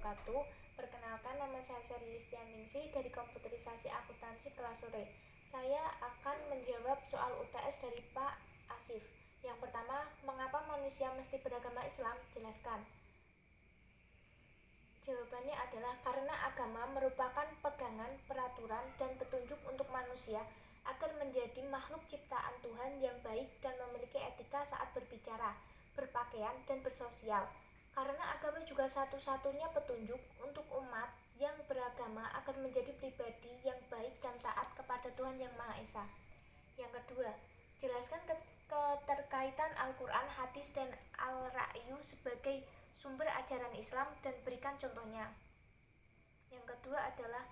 wabarakatuh. Perkenalkan, nama saya Seri Listianingsih dari Komputerisasi Akuntansi kelas sore. Saya akan menjawab soal UTS dari Pak Asif. Yang pertama, mengapa manusia mesti beragama Islam? Jelaskan. Jawabannya adalah karena agama merupakan pegangan, peraturan, dan petunjuk untuk manusia agar menjadi makhluk ciptaan Tuhan yang baik dan memiliki etika saat berbicara, berpakaian, dan bersosial. Karena agama juga satu-satunya petunjuk untuk umat yang beragama agar menjadi pribadi yang baik dan taat kepada Tuhan Yang Maha Esa. Yang kedua, jelaskan keterkaitan Al-Quran, hadis, dan Al-Ra'yu sebagai sumber ajaran Islam dan berikan contohnya. Yang kedua adalah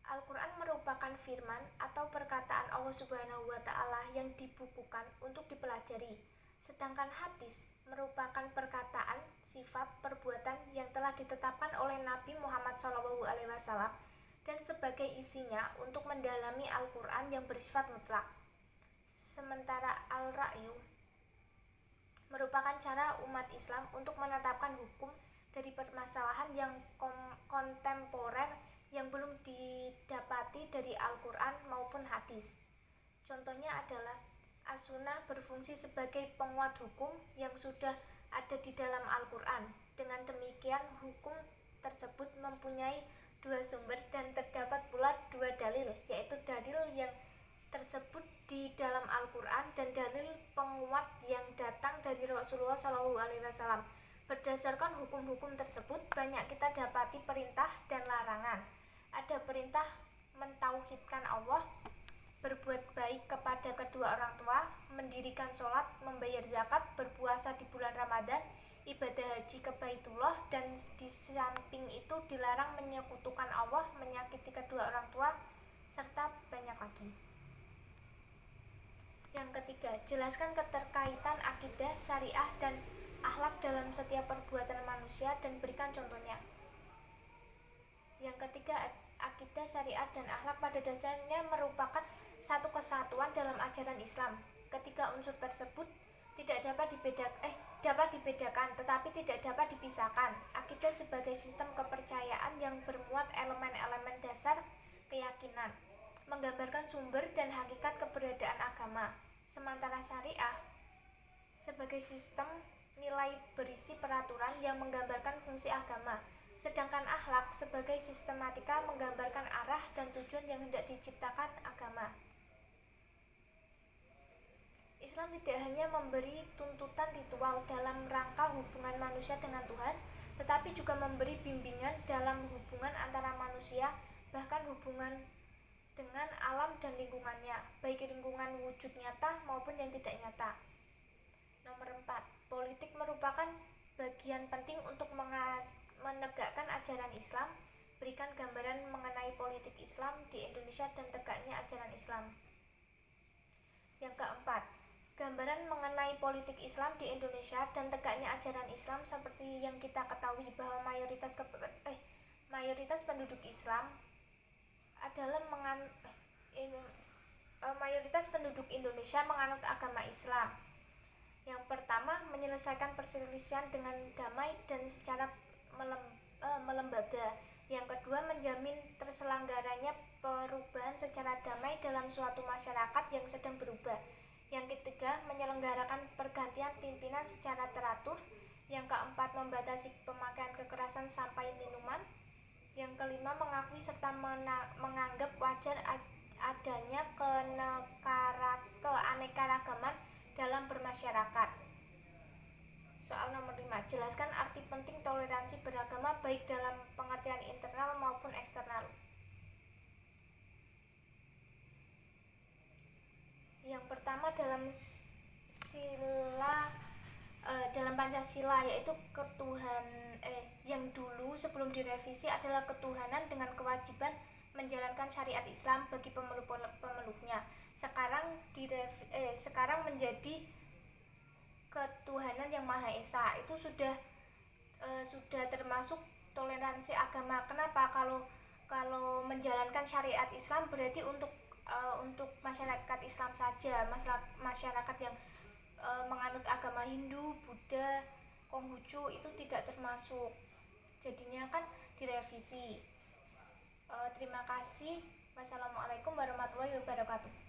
Al-Quran merupakan firman atau perkataan Allah Subhanahu wa Ta'ala yang dibukukan untuk dipelajari, sedangkan hadis merupakan perkataan, sifat, perbuatan yang telah ditetapkan oleh Nabi Muhammad SAW dan sebagai isinya untuk mendalami Al-Quran yang bersifat mutlak. Sementara Al-Ra'yu merupakan cara umat Islam untuk menetapkan hukum dari permasalahan yang kontemporer yang belum didapati dari Al-Quran maupun hadis. Contohnya adalah As-Sunnah berfungsi sebagai penguat hukum yang sudah ada di dalam Al-Quran. Dengan demikian, hukum tersebut mempunyai dua sumber dan terdapat pula dua dalil, yaitu dalil yang tersebut di dalam Al-Quran dan dalil penguat yang datang dari Rasulullah SAW. Berdasarkan hukum-hukum tersebut, banyak kita dapati perintah dan larangan. Ada perintah mentauhidkan Allah, berbuat baik kepada kedua orang tua, mendirikan sholat, membayar zakat, berpuasa di bulan Ramadan, ibadah haji ke Baitullah, dan di samping itu dilarang menyekutukan Allah, menyakiti kedua orang tua, serta banyak lagi. Yang ketiga, jelaskan keterkaitan akidah, syariah, dan akhlak dalam setiap perbuatan manusia dan berikan contohnya. Yang ketiga, akidah, syariat, dan akhlak pada dasarnya merupakan satu kesatuan dalam ajaran Islam. Ketiga unsur tersebut dapat dibedakan tetapi tidak dapat dipisahkan. Akidah sebagai sistem kepercayaan yang bermuat elemen-elemen dasar keyakinan, menggambarkan sumber dan hakikat keberadaan agama. Sementara syariah sebagai sistem nilai berisi peraturan yang menggambarkan fungsi agama. Sedangkan akhlak sebagai sistematika menggambarkan arah dan tujuan yang hendak diciptakan agama. Islam tidak hanya memberi tuntutan ritual dalam rangka hubungan manusia dengan Tuhan, tetapi juga memberi bimbingan dalam hubungan antara manusia, bahkan hubungan dengan alam dan lingkungannya, baik lingkungan wujud nyata maupun yang tidak nyata. Nomor 4, politik merupakan bagian penting untuk menegakkan ajaran Islam. Berikan gambaran mengenai politik Islam di Indonesia dan tegaknya ajaran Islam. Yang keempat, gambaran mengenai politik Islam di Indonesia dan tegaknya ajaran Islam seperti yang kita ketahui bahwa mayoritas penduduk Islam adalah mayoritas penduduk Indonesia menganut agama Islam. Yang pertama, menyelesaikan perselisihan dengan damai dan secara melembaga. Yang kedua, menjamin terselenggaranya perubahan secara damai dalam suatu masyarakat yang sedang berubah. Yang ketiga, menyelenggarakan pergantian pimpinan secara teratur. Yang keempat, membatasi pemakaian kekerasan sampai minuman. Yang kelima, mengakui serta menganggap wajar adanya keanekaragaman dalam bermasyarakat. Soal nomor 5, jelaskan arti penting toleransi beragama baik dalam pengertian internal maupun eksternal. Yang pertama dalam Pancasila, yaitu yang dulu sebelum direvisi adalah ketuhanan dengan kewajiban menjalankan syariat Islam bagi pemeluknya. Sekarang menjadi ketuhanan yang Maha Esa. Itu sudah termasuk toleransi agama. Kenapa? Kalau menjalankan syariat Islam berarti untuk masyarakat Islam saja, masyarakat yang menganut agama Hindu, Buddha, Konghucu itu tidak termasuk. jadinya kan direvisi. Terima kasih. Wassalamualaikum warahmatullahi wabarakatuh.